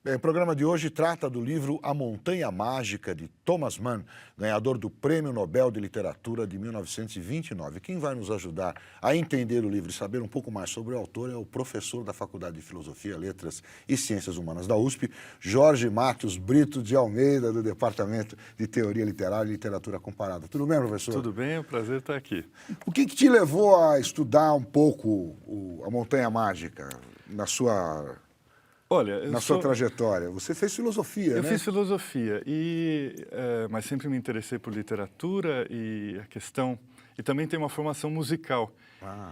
Bem, o programa de hoje trata do livro A Montanha Mágica, de Thomas Mann, ganhador do Prêmio Nobel de Literatura de 1929. Quem vai nos ajudar a entender o livro e saber um pouco mais sobre o autor é o professor da Faculdade de Filosofia, Letras e Ciências Humanas da USP, Jorge Matos Brito de Almeida, do Departamento de Teoria Literária e Literatura Comparada. Tudo bem, professor? Tudo bem, é um prazer estar aqui. O que te levou a estudar um pouco A Montanha Mágica na sua... Olha, sua trajetória? Você fez filosofia, Eu né? fiz filosofia, mas sempre me interessei por literatura e a questão... E também tenho uma formação musical.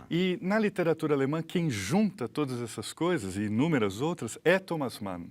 E na literatura alemã, quem junta todas essas coisas e inúmeras outras é Thomas Mann.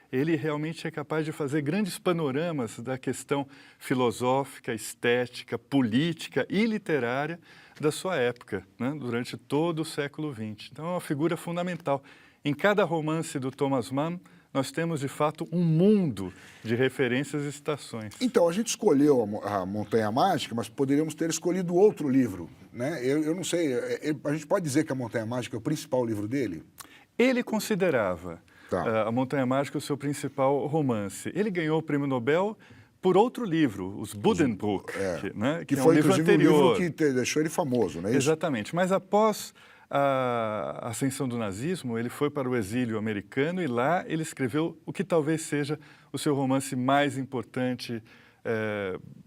Ele realmente é capaz de fazer grandes panoramas da questão filosófica, estética, política e literária da sua época, né? Durante todo o século XX. Então, é uma figura fundamental. Em cada romance do Thomas Mann, nós temos, de fato, um mundo de referências e citações. Então, a gente escolheu a Montanha Mágica, mas poderíamos ter escolhido outro livro, né? Eu não sei, a gente pode dizer que a Montanha Mágica é o principal livro dele? Ele considerava a Montanha Mágica o seu principal romance. Ele ganhou o Prêmio Nobel por outro livro, Os Buddenbrook, né? Que é foi, um livro inclusive, anterior. o livro que deixou ele famoso, não é isso? Exatamente, mas após a ascensão do nazismo, ele foi para o exílio americano e lá ele escreveu o que talvez seja o seu romance mais importante,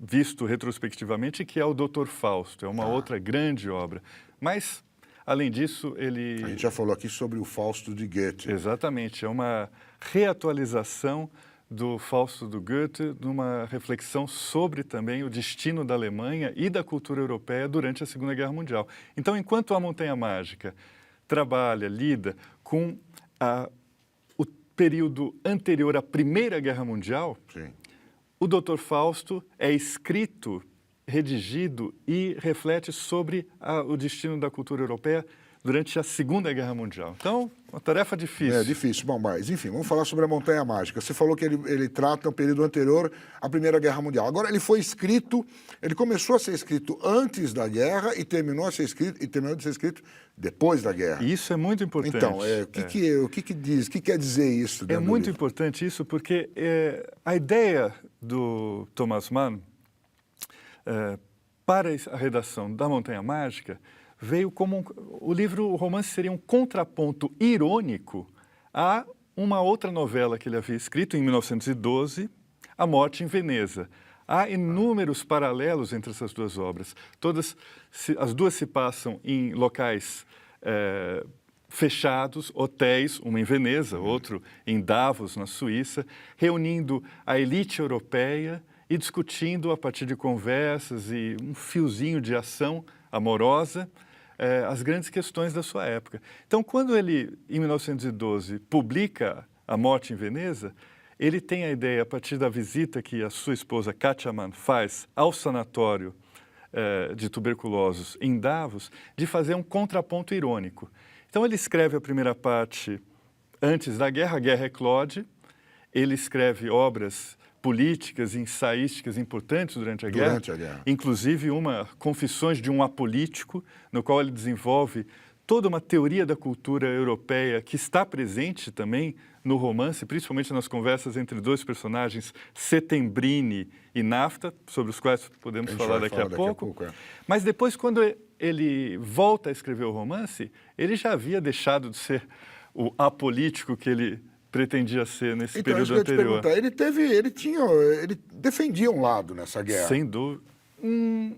visto retrospectivamente, que é o Dr. Fausto. É uma outra grande obra. Mas, além disso, ele... A gente já falou aqui sobre o Fausto de Goethe. Exatamente, é uma reatualização do Fausto do Goethe, numa reflexão sobre também o destino da Alemanha e da cultura europeia durante a Segunda Guerra Mundial. Então, enquanto a Montanha Mágica lida com o período anterior à Primeira Guerra Mundial, Sim. o Dr. Fausto é escrito, redigido e reflete sobre o destino da cultura europeia durante a Segunda Guerra Mundial. Então, uma tarefa difícil. É difícil. Bom, mas, enfim, vamos falar sobre a Montanha Mágica. Você falou que ele trata o período anterior à Primeira Guerra Mundial. Agora, ele foi escrito, ele começou a ser escrito antes da guerra e terminou de ser escrito depois da guerra. Isso é muito importante. Então, o que quer dizer isso? É muito importante isso porque a ideia do Thomas Mann para a redação da Montanha Mágica veio como o romance seria um contraponto irônico a uma outra novela que ele havia escrito em 1912, A Morte em Veneza. Há inúmeros paralelos entre essas duas obras. As duas se passam em locais fechados, hotéis, uma em Veneza, outro em Davos, na Suíça, reunindo a elite europeia e discutindo, a partir de conversas e um fiozinho de ação amorosa, as grandes questões da sua época. Então, quando ele, em 1912, publica A Morte em Veneza, ele tem a ideia, a partir da visita que a sua esposa Katia Mann faz ao sanatório de tuberculosos em Davos, de fazer um contraponto irônico. Então, ele escreve a primeira parte antes da guerra, a guerra eclode, ele escreve obras políticas e ensaísticas importantes durante a guerra, inclusive Confissões de um Apolítico, no qual ele desenvolve toda uma teoria da cultura europeia que está presente também no romance, principalmente nas conversas entre dois personagens, Settembrini e Nafta, sobre os quais podemos falar daqui a pouco. Mas depois, quando ele volta a escrever o romance, ele já havia deixado de ser o apolítico que ele pretendia ser nesse período anterior. Ele defendia um lado nessa guerra. Sem dúvida.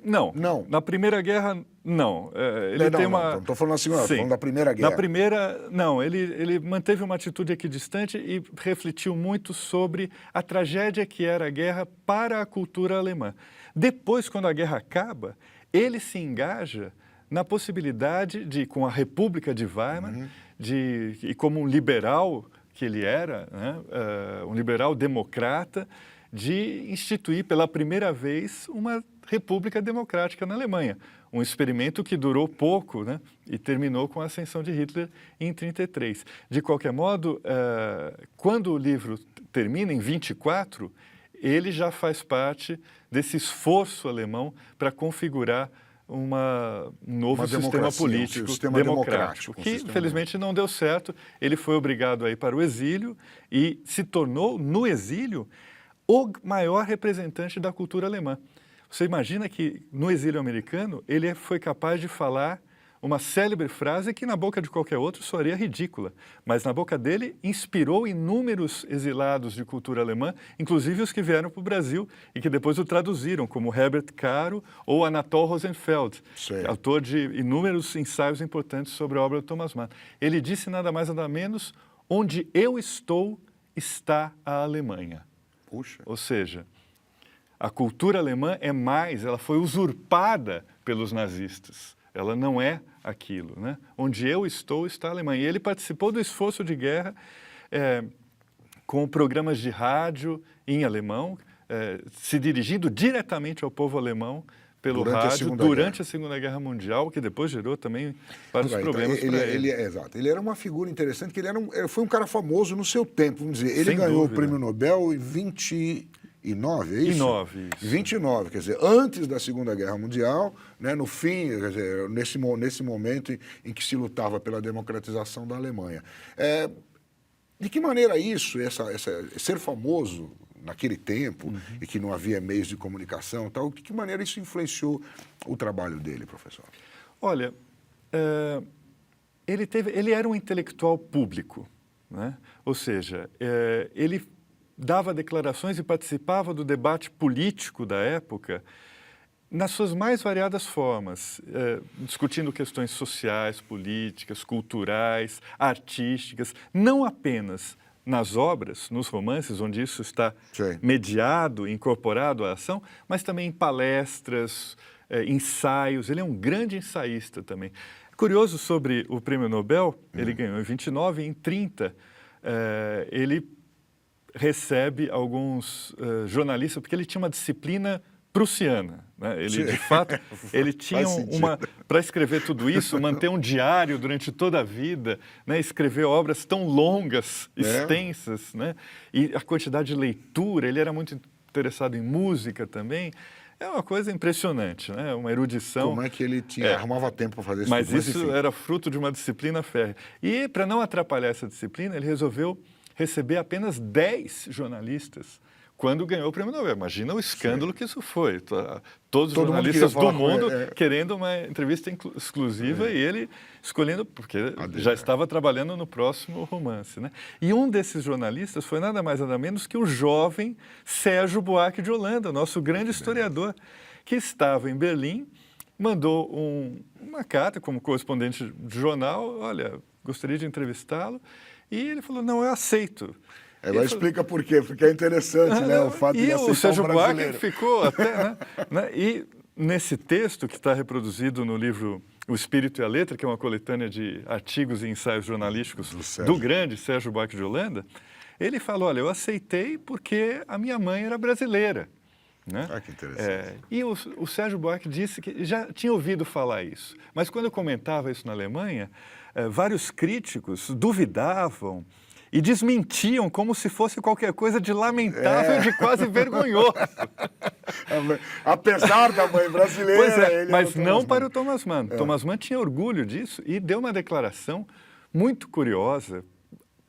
Não. Na Primeira Guerra, não. Não estou falando assim, falando da Primeira Guerra. Na Primeira, não. Ele manteve uma atitude equidistante e refletiu muito sobre a tragédia que era a guerra para a cultura alemã. Depois, quando a guerra acaba, ele se engaja na possibilidade de, com a República de Weimar, e como um liberal que ele era, né, um liberal democrata, de instituir pela primeira vez uma república democrática na Alemanha. Um experimento que durou pouco, né, e terminou com a ascensão de Hitler em 1933. De qualquer modo, quando o livro termina, em 1924, ele já faz parte desse esforço alemão para configurar um novo Uma sistema democracia, um político sistema democrático, um que sistema infelizmente não deu certo. Ele foi obrigado a ir para o exílio e se tornou, no exílio, o maior representante da cultura alemã. Você imagina que, no exílio americano, ele foi capaz de falar uma célebre frase que, na boca de qualquer outro, soaria ridícula. Mas, na boca dele, inspirou inúmeros exilados de cultura alemã, inclusive os que vieram para o Brasil e que depois o traduziram, como Herbert Caro ou Anatol Rosenfeld, autor de inúmeros ensaios importantes sobre a obra de Thomas Mann. Ele disse nada mais nada menos: onde eu estou, está a Alemanha. Puxa. Ou seja, a cultura alemã ela foi usurpada pelos nazistas. Ela não é aquilo, né? Onde eu estou, está a Alemanha. E ele participou do esforço de guerra com programas de rádio em alemão, se dirigindo diretamente ao povo alemão pelo rádio durante a Segunda Guerra Mundial, que depois gerou também vários problemas para ele. Exato. Ele era uma figura interessante, que ele foi um cara famoso no seu tempo, vamos dizer. Ele Sem ganhou dúvida. o Prêmio Nobel em 29, é isso? 29, 29, quer dizer, antes da Segunda Guerra Mundial, né, no fim, quer dizer, nesse momento em que se lutava pela democratização da Alemanha. De que maneira isso, ser famoso naquele tempo, e que não havia meios de comunicação, tal, de que maneira isso influenciou o trabalho dele, professor? Olha, ele era um intelectual público, né? Ou seja, ele dava declarações e participava do debate político da época nas suas mais variadas formas, discutindo questões sociais, políticas, culturais, artísticas, não apenas nas obras, nos romances, onde isso está mediado, incorporado à ação, mas também em palestras, ensaios. Ele é um grande ensaísta também. Curioso sobre o Prêmio Nobel, ele ganhou em 29 e em 30 ele recebe alguns jornalistas, porque ele tinha uma disciplina prussiana, né? Ele, de fato, ele tinha para escrever tudo isso, manter um diário durante toda a vida, né? Escrever obras tão longas, extensas, né? E a quantidade de leitura, ele era muito interessado em música também. É uma coisa impressionante, né? Uma erudição. Como é que ele arrumava tempo para fazer isso? Mas isso era fruto de uma disciplina férrea. E, para não atrapalhar essa disciplina, ele resolveu receber apenas 10 jornalistas quando ganhou o Prêmio Nobel. Imagina o escândalo que isso foi. Todos os jornalistas do mundo querendo uma entrevista exclusiva e ele escolhendo, porque já estava trabalhando no próximo romance, né? E um desses jornalistas foi nada mais nada menos que o jovem Sérgio Buarque de Holanda, nosso grande historiador, que estava em Berlim, mandou uma carta como correspondente de jornal: olha, gostaria de entrevistá-lo. E ele falou: não, eu aceito. Agora explica por quê, porque é interessante, né, o fato de aceitar o Sérgio um brasileiro. Buarque ficou até, né? E nesse texto que está reproduzido no livro O Espírito e a Letra, que é uma coletânea de artigos e ensaios jornalísticos do grande Sérgio Buarque de Holanda, ele falou: olha, eu aceitei porque a minha mãe era brasileira. Né? Ah, que interessante. E o Sérgio Buarque disse que já tinha ouvido falar isso, mas quando eu comentava isso na Alemanha, vários críticos duvidavam e desmentiam como se fosse qualquer coisa de lamentável, de quase vergonhoso. Apesar da mãe brasileira... Pois é, mas não para o Thomas Mann. Thomas Mann tinha orgulho disso e deu uma declaração muito curiosa,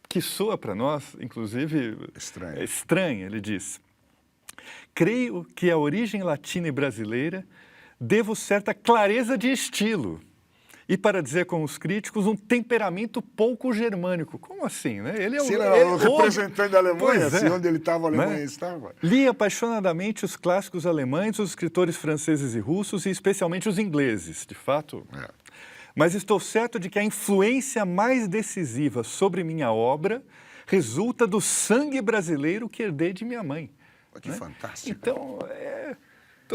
que soa para nós, inclusive, estranha. Ele disse: creio que a origem latina e brasileira devo certa clareza de estilo e, para dizer com os críticos, um temperamento pouco germânico. Como assim, né? Ele era o representante da Alemanha, assim, onde ele estava, a Alemanha estava. Li apaixonadamente os clássicos alemães, os escritores franceses e russos, e especialmente os ingleses, de fato. Mas estou certo de que a influência mais decisiva sobre minha obra resulta do sangue brasileiro que herdei de minha mãe. Que fantástico. Então,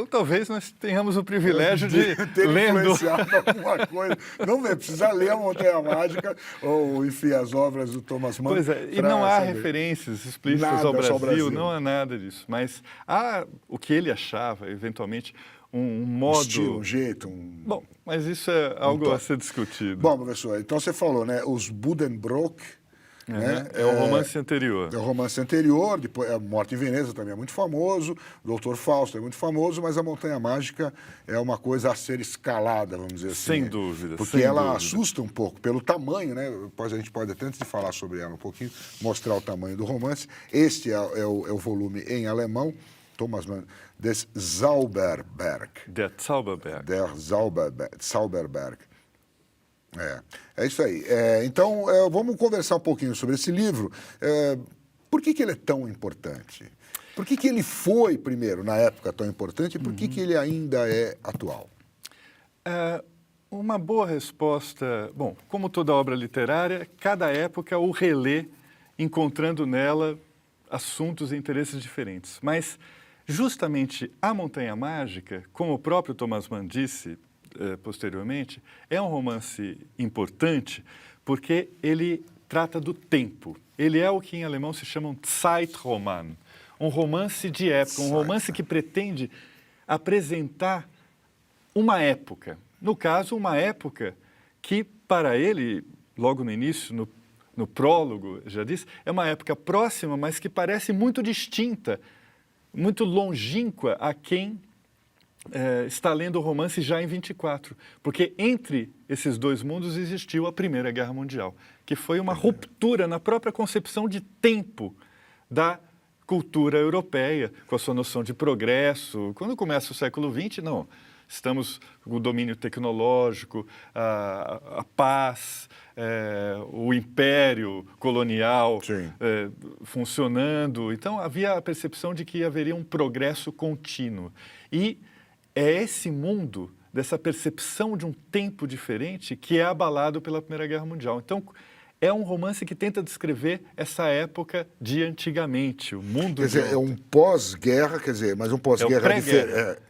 talvez nós tenhamos o privilégio de ter lendo influenciado alguma coisa. Não precisa ler a Montanha Mágica ou, enfim, as obras do Thomas Mann. Pois é, e não há referências explícitas ao Brasil, não há nada disso. Mas há o que ele achava, eventualmente, um modo... estilo, um jeito. Bom, mas isso é algo a ser discutido. Bom, professor, então você falou, né? Os Buddenbrook né? É o romance anterior. É o romance anterior, depois a Morte em Veneza também é muito famoso, o Doutor Fausto é muito famoso, mas a Montanha Mágica é uma coisa a ser escalada, vamos dizer assim. Sem dúvida, porque sem ela dúvida. assusta um pouco pelo tamanho, né? A gente pode até, antes de falar sobre ela um pouquinho, mostrar o tamanho do romance. Este é o volume em alemão, Thomas Mann, des Zauberberg. Der Zauberberg. Der Zauberberg. É isso aí. Então, vamos conversar um pouquinho sobre esse livro. Por que ele é tão importante? Por que ele foi, primeiro, na época, tão importante? E por que ele ainda é atual? Uma boa resposta... Bom, como toda obra literária, cada época o relê, encontrando nela assuntos e interesses diferentes. Mas, justamente, A Montanha Mágica, como o próprio Thomas Mann disse posteriormente, é um romance importante porque ele trata do tempo. Ele é o que em alemão se chama um Zeitroman, um romance de época, um romance que pretende apresentar uma época. No caso, uma época que, para ele, logo no início, no prólogo, já disse, é uma época próxima, mas que parece muito distinta, muito longínqua a quem está lendo o romance já em 24. Porque entre esses dois mundos existiu a Primeira Guerra Mundial, que foi uma ruptura na própria concepção de tempo da cultura europeia, com a sua noção de progresso. Quando começa o século XX, não. Estamos com o domínio tecnológico, a paz, o império colonial funcionando. Então, havia a percepção de que haveria um progresso contínuo. E é esse mundo, dessa percepção de um tempo diferente, que é abalado pela Primeira Guerra Mundial. Então, é um romance que tenta descrever essa época de antigamente, o mundo... Quer dizer, é um pós-guerra, mas um pós-guerra diferente.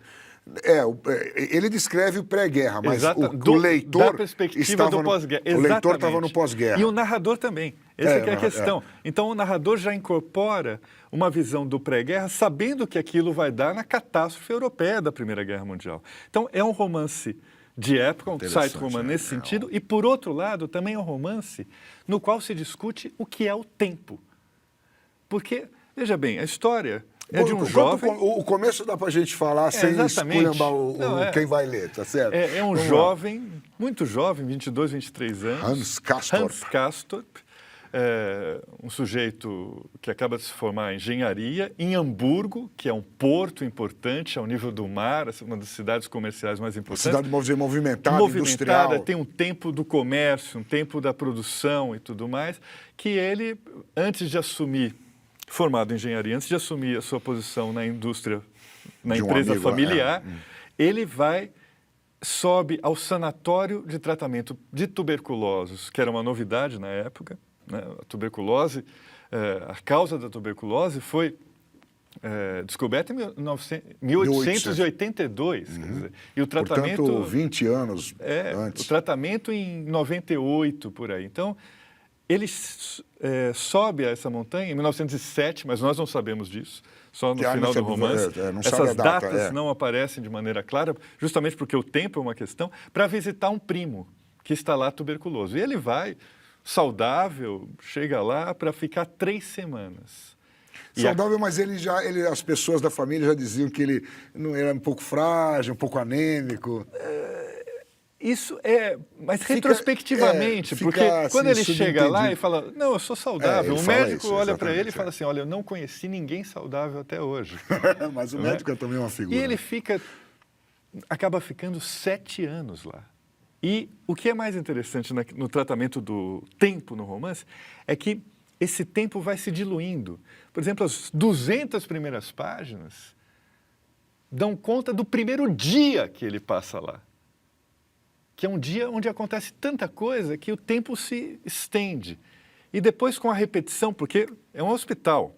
Ele descreve o pré-guerra, mas o leitor da perspectiva do pós-guerra. O leitor estava no pós-guerra. E o narrador também. Essa é a questão. Então, o narrador já incorpora uma visão do pré-guerra, sabendo que aquilo vai dar na catástrofe europeia da Primeira Guerra Mundial. Então, é um romance de época, um Zeitroman nesse sentido, e, por outro lado, também é um romance no qual se discute o que é o tempo. Porque, veja bem, a história... É de um jovem... O começo dá para a gente falar sem esculhambar quem vai ler, tá certo? É um jovem, muito jovem, 22, 23 anos. Hans Castorp. Hans Castorp, um sujeito que acaba de se formar em engenharia, em Hamburgo, que é um porto importante ao nível do mar, uma das cidades comerciais mais importantes. Uma cidade movimentada, industrial. Tem um tempo do comércio, um tempo da produção e tudo mais, que ele, antes de assumir... formado em engenharia, antes de assumir a sua posição na indústria, na empresa familiar, ele sobe ao sanatório de tratamento de tuberculosos, que era uma novidade na época, né? A tuberculose, a causa da tuberculose foi descoberta em 1882, quer dizer, e o tratamento... Portanto, 20 anos antes. O tratamento em 98, por aí. Então, ele sobe a essa montanha em 1907, mas nós não sabemos disso, só no final do romance. Essas datas não aparecem de maneira clara, justamente porque o tempo é uma questão, para visitar um primo que está lá tuberculoso. E ele vai, saudável, chega lá para ficar 3 semanas. Saudável, mas as pessoas da família já diziam que ele não era um pouco frágil, um pouco anêmico. Isso mas retrospectivamente, porque quando ele chega lá e fala, não, eu sou saudável, o médico olha para ele e fala assim, olha, eu não conheci ninguém saudável até hoje. Mas o médico é também uma figura. E ele acaba ficando 7 anos lá. E o que é mais interessante no tratamento do tempo no romance é que esse tempo vai se diluindo. Por exemplo, as 200 primeiras páginas dão conta do primeiro dia que ele passa lá, que é um dia onde acontece tanta coisa que o tempo se estende. E depois com a repetição, porque é um hospital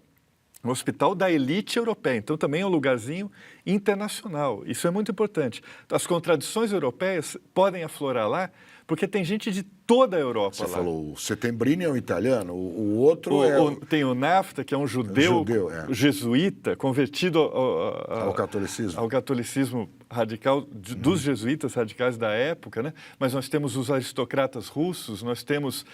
da elite europeia, então também é um lugarzinho internacional. Isso é muito importante. As contradições europeias podem aflorar lá porque tem gente de toda a Europa Você lá. falou, o Settembrini é um italiano, o outro Tem o Nafta, que é um judeu, jesuíta, convertido ao catolicismo. Ao catolicismo radical, dos jesuítas radicais da época, né? Mas nós temos os aristocratas russos, nós temos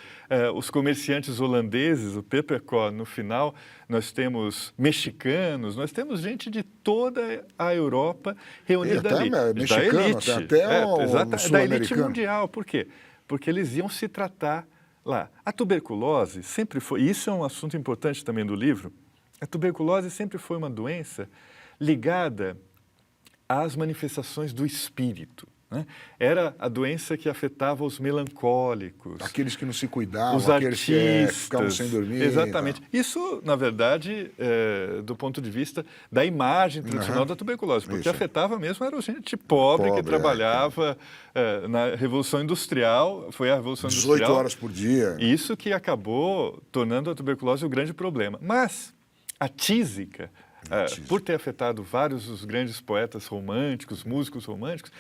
os comerciantes holandeses, o Peperkorn no final, nós temos mexicanos, nós temos gente de toda a Europa reunida ali. Mexicano, da elite. Da elite mundial. Por quê? Porque eles iam se tratar lá. A tuberculose sempre foi, e isso é um assunto importante também do livro, a tuberculose sempre foi uma doença ligada às manifestações do espírito. Né? Era a doença que afetava os melancólicos. Aqueles que não se cuidavam, os aqueles que ficavam sem dormir. Exatamente. Isso, na verdade, do ponto de vista da imagem tradicional da tuberculose, porque afetava mesmo era gente pobre que trabalhava na Revolução Industrial, foi a Revolução 18 Industrial. horas por dia. Isso que acabou tornando a tuberculose o grande problema. Mas a tísica, por ter afetado vários dos grandes poetas românticos, músicos românticos,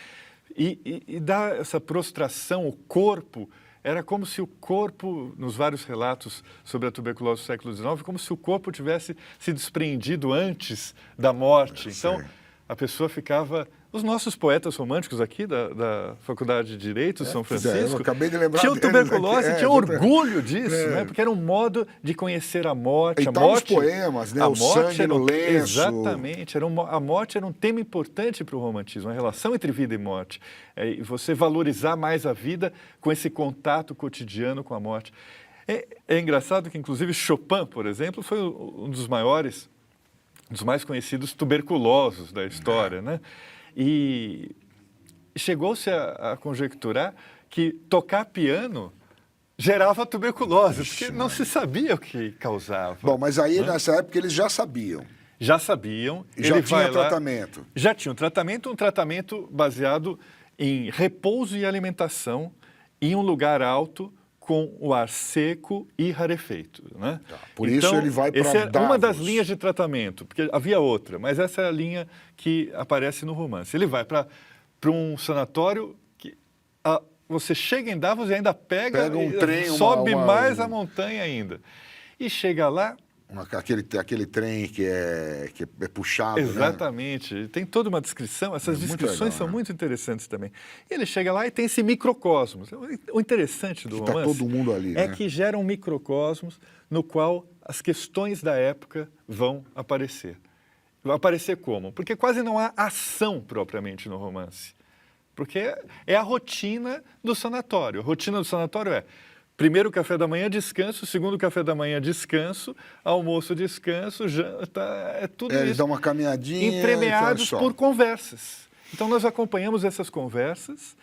e dá essa prostração, o corpo, era como se o corpo, nos vários relatos sobre a tuberculose do século XIX, como se o corpo tivesse se desprendido antes da morte. Então, a pessoa ficava... Os nossos poetas românticos aqui da Faculdade de Direito de São Francisco eu acabei de lembrar tinham tuberculose, tinham orgulho disso, né? Porque era um modo de conhecer a morte. E os poemas, né? O sangue no lenço. Exatamente. A morte era um tema importante para o romantismo, a relação entre vida e morte. E você valorizar mais a vida com esse contato cotidiano com a morte. É engraçado que, inclusive, Chopin, por exemplo, foi um dos mais conhecidos tuberculosos da história, né? E chegou-se a conjecturar que tocar piano gerava tuberculose, porque não se sabia o que causava. Bom, mas aí nessa época eles já sabiam. Já sabiam. Já tinha tratamento. Já tinha um tratamento baseado em repouso e alimentação em um lugar alto, com o ar seco e rarefeito. Né? Por isso ele vai para Davos. Essa é uma das linhas de tratamento, porque havia outra, mas essa é a linha que aparece no romance. Ele vai para um sanatório que você chega em Davos e ainda pega um trem, sobe mais a montanha ainda. E chega lá... Aquele trem que é puxado, exatamente. Né? Tem toda uma descrição. Essas descrições são muito interessantes também. E ele chega lá e tem esse microcosmos. O interessante do romance todo mundo ali, é que gera um microcosmos no qual as questões da época vão aparecer. Vão aparecer como? Porque quase não há ação propriamente no romance. Porque é a rotina do sanatório. A rotina do sanatório é... primeiro café da manhã, descanso. Segundo café da manhã, descanso. Almoço, descanso. Janta, tudo isso. Eles dão uma caminhadinha. Entremeados por conversas. Então, nós acompanhamos essas conversas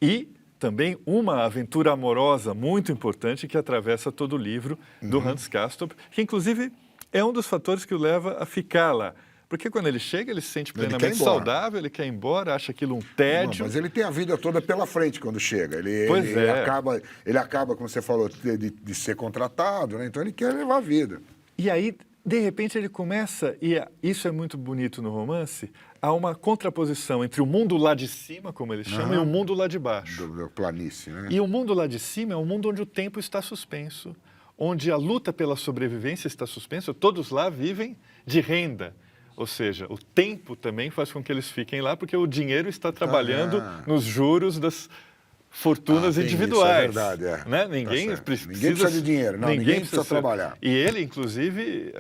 e também uma aventura amorosa muito importante que atravessa todo o livro do Hans Castorp, que, inclusive, é um dos fatores que o leva a ficar lá. Porque quando ele chega, ele se sente plenamente saudável, ele quer ir embora, acha aquilo um tédio. Mas ele tem a vida toda pela frente quando chega. Ele acaba, como você falou, de ser contratado, né? Então ele quer levar a vida. E aí, de repente, ele começa, e isso é muito bonito no romance, há uma contraposição entre o mundo lá de cima, como ele chama, e o mundo lá de baixo. Do planície, né? E o mundo lá de cima é um mundo onde o tempo está suspenso, onde a luta pela sobrevivência está suspensa, todos lá vivem de renda. Ou seja, o tempo também faz com que eles fiquem lá, porque o dinheiro está trabalhando nos juros das fortunas individuais. Isso, é verdade, né? Ninguém precisa de dinheiro, ninguém precisa trabalhar. E ele, inclusive,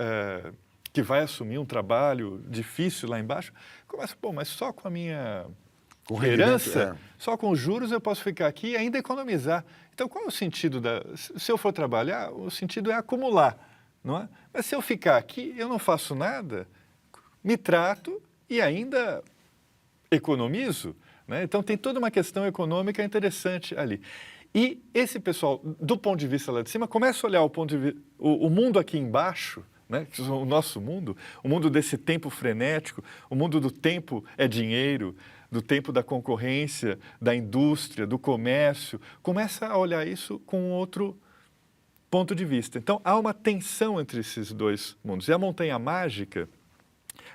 que vai assumir um trabalho difícil lá embaixo, começa, mas só com a minha herança, só com os juros eu posso ficar aqui e ainda economizar. Então, qual é o sentido se eu for trabalhar, o sentido é acumular, não é? Mas se eu ficar aqui, eu não faço nada... me trato e ainda economizo, né? Então tem toda uma questão econômica interessante ali. E esse pessoal, do ponto de vista lá de cima, começa a olhar o mundo aqui embaixo, né? O nosso mundo, o mundo desse tempo frenético, o mundo do tempo é dinheiro, do tempo da concorrência, da indústria, do comércio, começa a olhar isso com outro ponto de vista. Então há uma tensão entre esses dois mundos. E a Montanha Mágica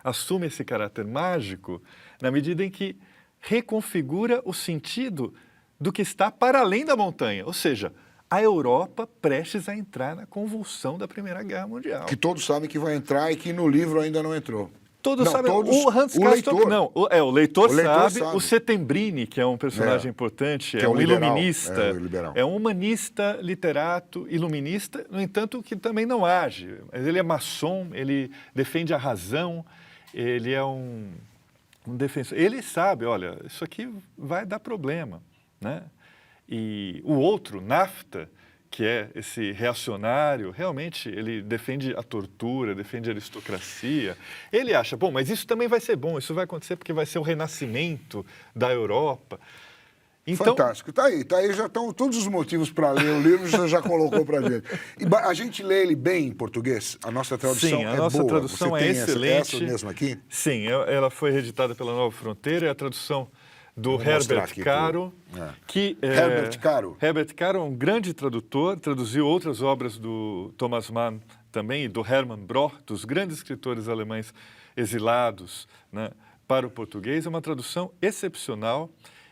assume esse caráter mágico na medida em que reconfigura o sentido do que está para além da montanha. Ou seja, a Europa prestes a entrar na convulsão da Primeira Guerra Mundial. Que todos sabem que vai entrar e que no livro ainda não entrou. Todos sabem. Todos, O Hans o Castorp, leitor. não. O leitor sabe. sabe. O Settembrini, que é um personagem importante, Que é um liberal, iluminista. liberal. É um humanista, literato, iluminista, no entanto, que também não age. Ele é maçom, ele defende a razão, ele é um defensor. Ele sabe, olha, isso aqui vai dar problema, né? E o outro, Nafta, que é esse reacionário, realmente ele defende a tortura, defende a aristocracia. Ele acha, bom, mas isso também vai ser bom, isso vai acontecer porque vai ser o renascimento da Europa. Então, fantástico. Tá aí, já estão todos os motivos para ler o livro, você já colocou para gente. E a gente lê ele bem em português? A nossa tradução sim, é boa? a nossa tradução você é tem excelente. Essa mesmo aqui? Sim, ela foi reeditada pela Nova Fronteira, é a tradução do Herbert Caro, Herbert Caro. Herbert Caro é um grande tradutor, traduziu outras obras do Thomas Mann também, e do Hermann Broch, dos grandes escritores alemães exilados, né, para o português. É uma tradução excepcional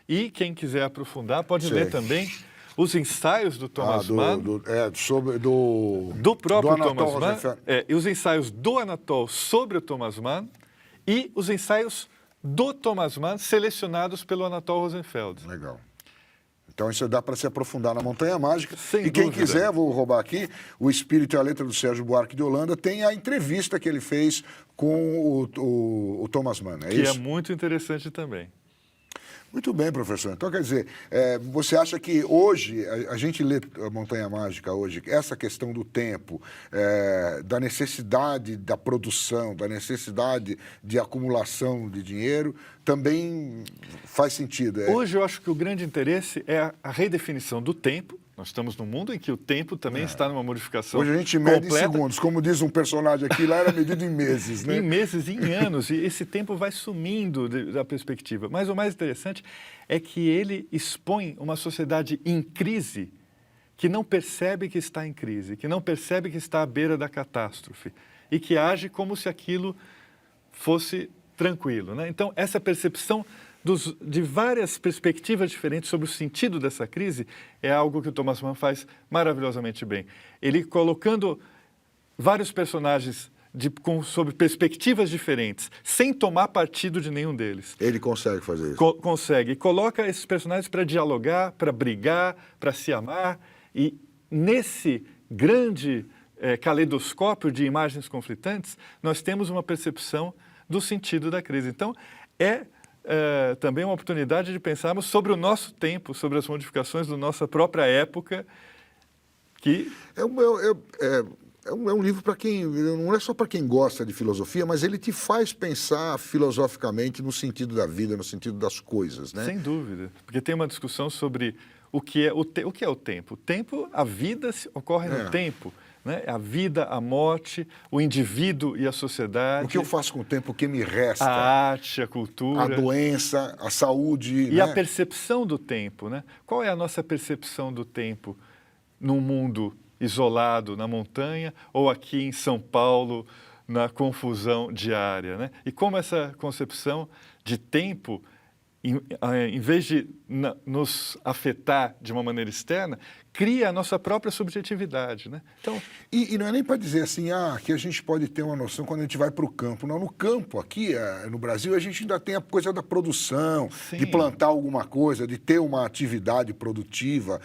e quem quiser aprofundar pode ler também os ensaios do Thomas Mann, do próprio Anatol Thomas Mann, Rosenfeld. e os ensaios do Anatol sobre o Thomas Mann e os ensaios do Thomas Mann selecionados pelo Anatol Rosenfeld. Legal. Então isso dá para se aprofundar na Montanha Mágica. Sem e quem dúvida. quiser, vou roubar aqui, o Espírito e a Letra do Sérgio Buarque de Holanda tem a entrevista que ele fez com o Thomas Mann, é que isso? é muito interessante também. Muito bem, professor. Então, quer dizer, você acha que hoje, a gente lê a Montanha Mágica hoje, essa questão do tempo, da necessidade da produção, da necessidade de acumulação de dinheiro, também faz sentido? Hoje eu acho que o grande interesse é a redefinição do tempo. Nós estamos num mundo em que o tempo também está numa modificação Hoje a gente mede completa. em segundos. Como diz um personagem aqui, lá era medido em meses, né? Em meses, em anos, e esse tempo vai sumindo da perspectiva. Mas o mais interessante é que ele expõe uma sociedade em crise que não percebe que está em crise, que não percebe que está à beira da catástrofe e que age como se aquilo fosse tranquilo, né? Então, essa percepção de várias perspectivas diferentes sobre o sentido dessa crise é algo que o Thomas Mann faz maravilhosamente bem. Ele colocando vários personagens sob perspectivas diferentes, sem tomar partido de nenhum deles. Ele consegue fazer isso. Consegue. E coloca esses personagens para dialogar, para brigar, para se amar. E nesse grande caleidoscópio de imagens conflitantes, nós temos uma percepção do sentido da crise. Então, também uma oportunidade de pensarmos sobre o nosso tempo, sobre as modificações da nossa própria época, que... É um livro para quem, não é só para quem gosta de filosofia, mas ele te faz pensar filosoficamente no sentido da vida, no sentido das coisas, né? Sem dúvida, porque tem uma discussão sobre o que é o tempo. O tempo, a vida ocorre no tempo, né? A vida, a morte, o indivíduo e a sociedade. O que eu faço com o tempo, o que me resta? A arte, a cultura. A doença, a saúde. E a percepção do tempo, né? Qual é a nossa percepção do tempo num mundo isolado na montanha ou aqui em São Paulo na confusão diária, né? E como essa concepção de tempo, em vez de nos afetar de uma maneira externa, cria a nossa própria subjetividade, né? Então, e não é nem para dizer assim, que a gente pode ter uma noção quando a gente vai para o campo. Não, no campo, aqui no Brasil, a gente ainda tem a coisa da produção, sim, de plantar alguma coisa, de ter uma atividade produtiva.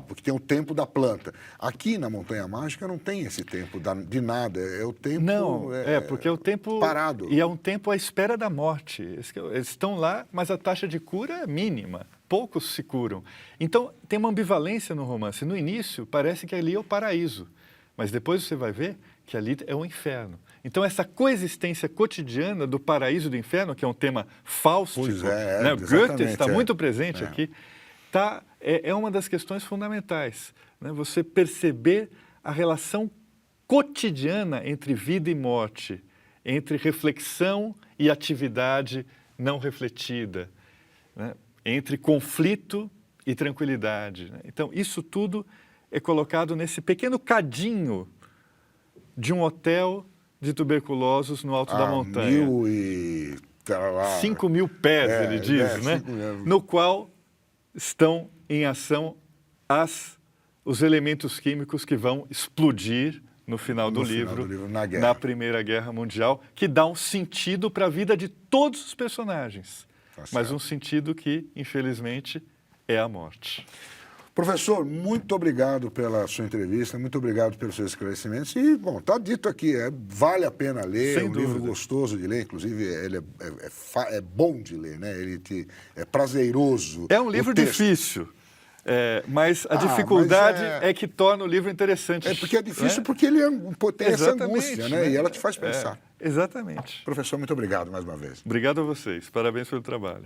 Porque tem o tempo da planta. Aqui na Montanha Mágica não tem esse tempo de nada. É o tempo... Não, porque é o tempo... parado. E é um tempo à espera da morte. Eles estão lá, mas a taxa de cura é mínima. Poucos se curam. Então, tem uma ambivalência no romance. No início, parece que ali é o paraíso, mas depois você vai ver que ali é o inferno. Então, essa coexistência cotidiana do paraíso e do inferno, que é um tema fáustico, né? Goethe está muito presente aqui, é uma das questões fundamentais, né? Você perceber a relação cotidiana entre vida e morte, entre reflexão e atividade não refletida, né? Entre conflito e tranquilidade, né? Então, isso tudo é colocado nesse pequeno cadinho de um hotel de tuberculosos no alto da montanha. 5.000 pés, ele diz, né? No qual estão em ação os elementos químicos que vão explodir no final do livro, na Primeira Guerra Mundial, que dá um sentido para a vida de todos os personagens, mas um sentido que, infelizmente, é a morte. Professor, muito obrigado pela sua entrevista, muito obrigado pelos seus esclarecimentos. E, bom, está dito aqui, vale a pena ler, é um livro gostoso de ler, inclusive ele é bom de ler, né? É prazeroso. É um livro difícil, mas a dificuldade é que torna o livro interessante. É porque é difícil, porque ele tem essa angústia, né? E ela te faz pensar. Exatamente. Professor, muito obrigado mais uma vez. Obrigado a vocês, parabéns pelo trabalho.